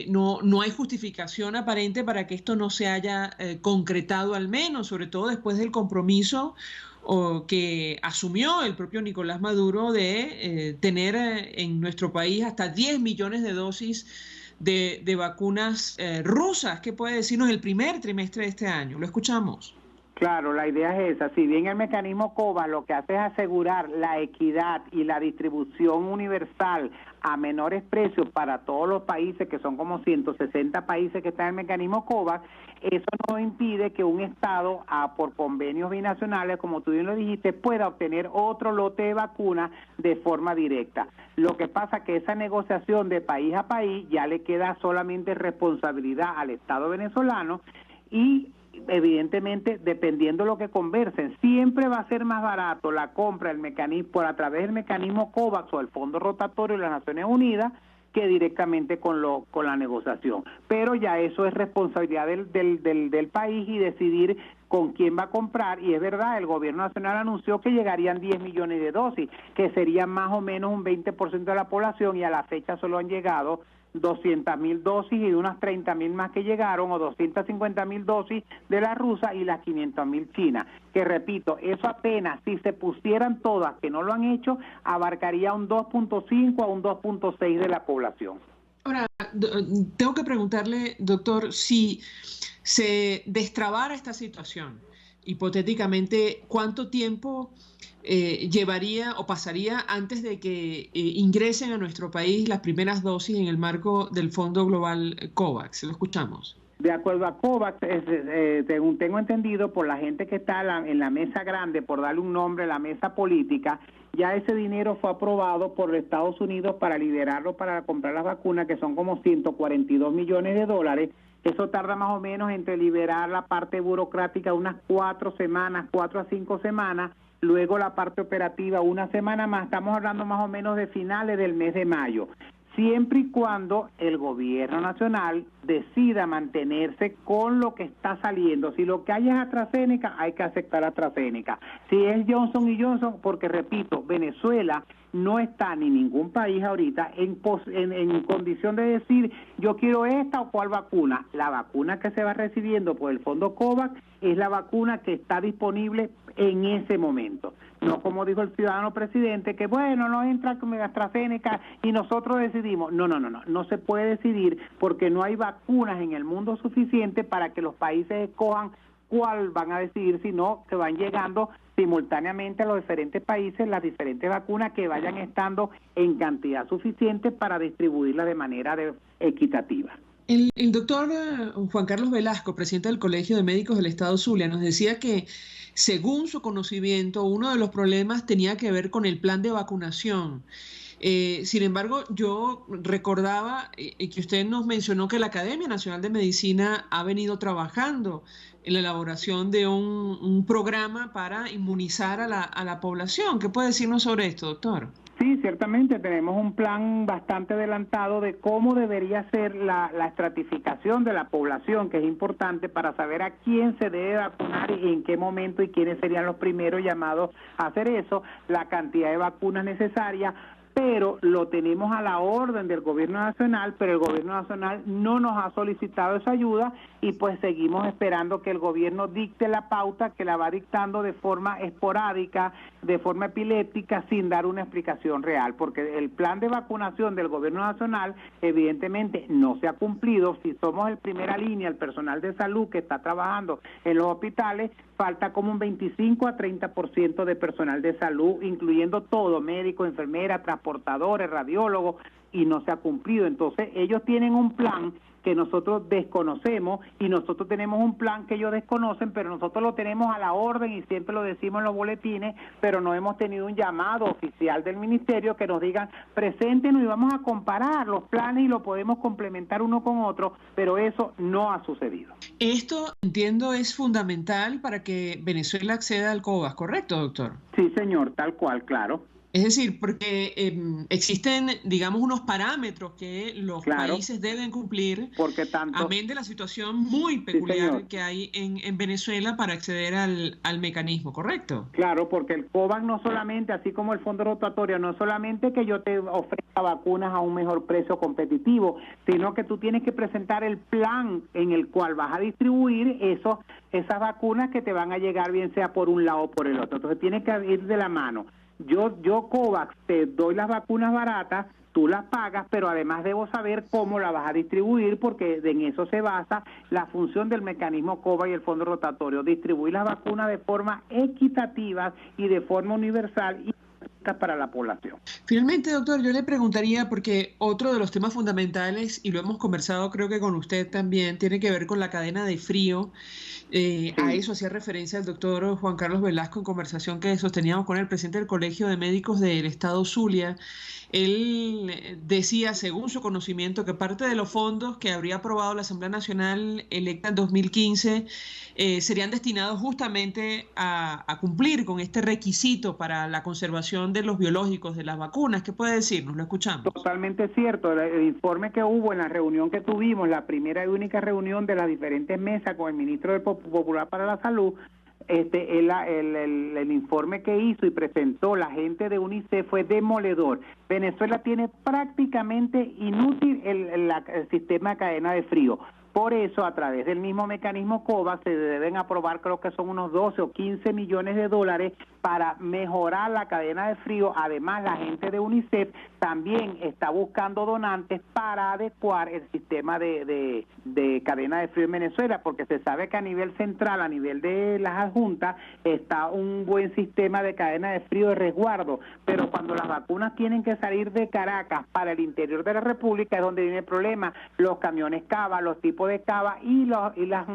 no hay justificación aparente para que esto no se haya concretado, al menos, sobre todo después del compromiso que asumió el propio Nicolás Maduro de tener en nuestro país hasta 10 millones de dosis de vacunas rusas. ¿Qué puede decirnos el primer trimestre de este año? Lo escuchamos. Claro, la idea es esa. Si bien el mecanismo COVAX lo que hace es asegurar la equidad y la distribución universal a menores precios para todos los países, que son como 160 países que están en el mecanismo COVAX, eso no impide que un Estado, por convenios binacionales, como tú bien lo dijiste, pueda obtener otro lote de vacunas de forma directa. Lo que pasa es que esa negociación de país a país ya le queda solamente responsabilidad al Estado venezolano, y evidentemente, dependiendo de lo que conversen, siempre va a ser más barato la compra del mecanismo a través del mecanismo COVAX o el Fondo Rotatorio de las Naciones Unidas que directamente con la negociación. Pero ya eso es responsabilidad del país y decidir con quién va a comprar. Y es verdad, el gobierno nacional anunció que llegarían 10 millones de dosis, que serían más o menos un 20% de la población, y a la fecha solo han llegado 200.000 dosis y unas 30.000 más que llegaron, o 250.000 dosis de la rusa y las 500.000 chinas. Que repito, eso apenas, si se pusieran todas, que no lo han hecho, abarcaría un 2.5 a un 2.6 de la población. Ahora, tengo que preguntarle, doctor, si se destrabara esta situación, hipotéticamente, ¿cuánto tiempo llevaría o pasaría antes de que ingresen a nuestro país las primeras dosis en el marco del Fondo Global COVAX? Lo escuchamos. De acuerdo a COVAX, según tengo entendido, por la gente que está en la mesa grande, por darle un nombre, la mesa política, ya ese dinero fue aprobado por Estados Unidos para liberarlo para comprar las vacunas, que son como 142 millones de dólares. Eso tarda más o menos entre liberar la parte burocrática unas 4 a 5 semanas, luego la parte operativa una semana más. Estamos hablando más o menos de finales del mes de mayo. Siempre y cuando el gobierno nacional decida mantenerse con lo que está saliendo. Si lo que hay es AstraZeneca, hay que aceptar AstraZeneca. Si es Johnson & Johnson, porque repito, Venezuela no está ni ningún país ahorita en condición de decir yo quiero esta o cuál vacuna. La vacuna que se va recibiendo por el Fondo COVAX es la vacuna que está disponible en ese momento. No como dijo el ciudadano presidente, que bueno, no entra con AstraZeneca y nosotros decidimos. No se puede decidir porque no hay vacunas en el mundo suficiente para que los países escojan cuál van a decidir, sino que van llegando simultáneamente a los diferentes países las diferentes vacunas que vayan estando en cantidad suficiente para distribuirlas de manera equitativa. El doctor Juan Carlos Velasco, presidente del Colegio de Médicos del Estado Zulia, nos decía que, según su conocimiento, uno de los problemas tenía que ver con el plan de vacunación. Sin embargo, yo recordaba que usted nos mencionó que la Academia Nacional de Medicina ha venido trabajando en la elaboración de un programa para inmunizar a la población. ¿Qué puede decirnos sobre esto, doctor? Sí, ciertamente tenemos un plan bastante adelantado de cómo debería ser la estratificación de la población, que es importante para saber a quién se debe vacunar y en qué momento y quiénes serían los primeros llamados a hacer eso, la cantidad de vacunas necesarias, pero lo tenemos a la orden del gobierno nacional, pero el gobierno nacional no nos ha solicitado esa ayuda y pues seguimos esperando que el gobierno dicte la pauta, que la va dictando de forma esporádica, de forma epiléptica, sin dar una explicación real, porque el plan de vacunación del gobierno nacional evidentemente no se ha cumplido. Si somos el primera línea, el personal de salud que está trabajando en los hospitales, falta como un 25 a 30% de personal de salud, incluyendo todo, médicos, enfermeras, transportadores, radiólogos, y no se ha cumplido. Entonces ellos tienen un plan que nosotros desconocemos y nosotros tenemos un plan que ellos desconocen, pero nosotros lo tenemos a la orden y siempre lo decimos en los boletines, pero no hemos tenido un llamado oficial del ministerio que nos digan preséntenos y vamos a comparar los planes y lo podemos complementar uno con otro, pero eso no ha sucedido. Esto, entiendo, es fundamental para que Venezuela acceda al COVAX, ¿correcto, doctor? Sí, señor, tal cual, claro. Es decir, porque existen, digamos, unos parámetros que los países deben cumplir, porque tanto, amén de la situación muy peculiar que hay en Venezuela para acceder al mecanismo, ¿correcto? Claro, porque el COVAX no solamente, así como el fondo rotatorio, no solamente que yo te ofrezca vacunas a un mejor precio competitivo, sino que tú tienes que presentar el plan en el cual vas a distribuir esas vacunas que te van a llegar, bien sea por un lado o por el otro. Entonces tiene que ir de la mano. Yo COVAX te doy las vacunas baratas, tú las pagas, pero además debo saber cómo la vas a distribuir, porque en eso se basa la función del mecanismo COVAX y el fondo rotatorio, distribuir las vacunas de forma equitativa y de forma universal y para la población. Finalmente, doctor, yo le preguntaría, porque otro de los temas fundamentales, y lo hemos conversado creo que con usted también, tiene que ver con la cadena de frío. A eso hacía referencia el doctor Juan Carlos Velasco en conversación que sosteníamos con el presidente del Colegio de Médicos del Estado Zulia. Él decía, según su conocimiento, que parte de los fondos que habría aprobado la Asamblea Nacional electa en 2015 serían destinados justamente a cumplir con este requisito para la conservación de los biológicos, de las vacunas. ¿Qué puede decirnos? Lo escuchamos. Totalmente cierto. El informe que hubo en la reunión que tuvimos, la primera y única reunión de las diferentes mesas con el ministro del Popular para la Salud, el informe que hizo y presentó la gente de UNICEF fue demoledor. Venezuela tiene prácticamente inútil el sistema de cadena de frío. Por eso, a través del mismo mecanismo COVAX, se deben aprobar, creo que son unos 12 o 15 millones de dólares para mejorar la cadena de frío. Además, la gente de UNICEF también está buscando donantes para adecuar el sistema de cadena de frío en Venezuela, porque se sabe que a nivel central, a nivel de las adjuntas, está un buen sistema de cadena de frío de resguardo, pero cuando las vacunas tienen que salir de Caracas para el interior de la República es donde viene el problema. Los camiones cava, los tipos de cava y las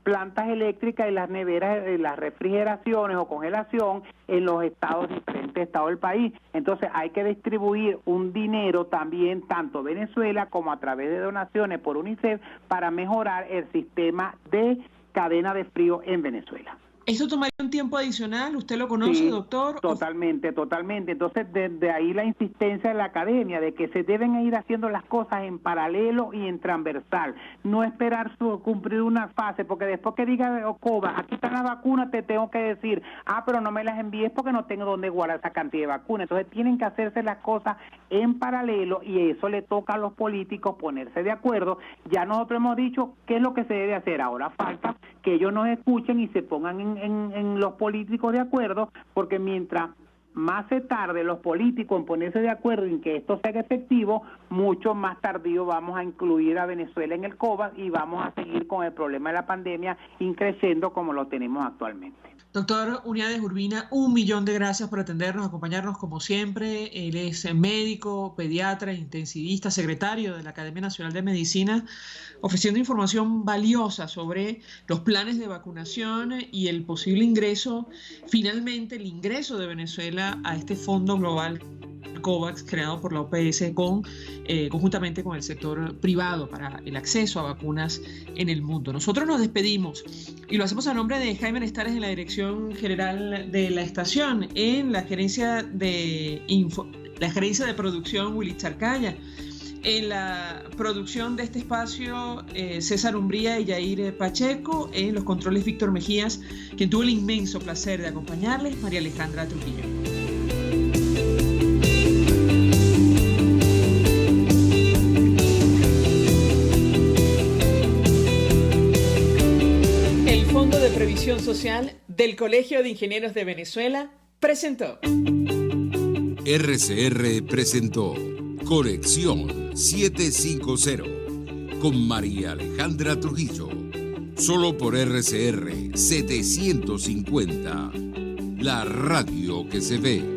plantas eléctricas y las neveras, las refrigeraciones o congelación en los diferentes estados del país. Entonces hay que distribuir un dinero también, tanto Venezuela como a través de donaciones por UNICEF, para mejorar el sistema de cadena de frío en Venezuela. ¿Esto tomaría un tiempo adicional? ¿Usted lo conoce, sí, doctor? Totalmente. Entonces, desde ahí la insistencia de la academia de que se deben ir haciendo las cosas en paralelo y en transversal. No esperar cumplir una fase, porque después que diga COVAX, aquí están las vacunas, te tengo que decir, pero no me las envíes porque no tengo dónde guardar esa cantidad de vacunas. Entonces, tienen que hacerse las cosas en paralelo y eso le toca a los políticos ponerse de acuerdo. Ya nosotros hemos dicho qué es lo que se debe hacer. Ahora falta que ellos nos escuchen y se pongan en los políticos de acuerdo, porque mientras más se tarde los políticos en ponerse de acuerdo en que esto sea efectivo, mucho más tardío vamos a incluir a Venezuela en el COVAX y vamos a seguir con el problema de la pandemia increciendo como lo tenemos actualmente. Doctor Uniades Urbina, 1.000.000 de gracias por atendernos, acompañarnos como siempre. Él es médico, pediatra, intensivista, secretario de la Academia Nacional de Medicina, ofreciendo información valiosa sobre los planes de vacunación y el posible ingreso, finalmente el ingreso de Venezuela a este fondo global COVAX creado por la OPS conjuntamente con el sector privado para el acceso a vacunas en el mundo. Nosotros nos despedimos y lo hacemos a nombre de Jaime Nestares en la Dirección General de la estación, en la gerencia de producción Willy Charcaya, en la producción de este espacio César Umbría y Yair Pacheco, en los controles Víctor Mejías, quien tuvo el inmenso placer de acompañarles, María Alejandra Trujillo. El Fondo de Previsión Social del Colegio de Ingenieros de Venezuela presentó. RCR presentó Conexión 750 con María Alejandra Trujillo. Solo por RCR 750, la radio que se ve.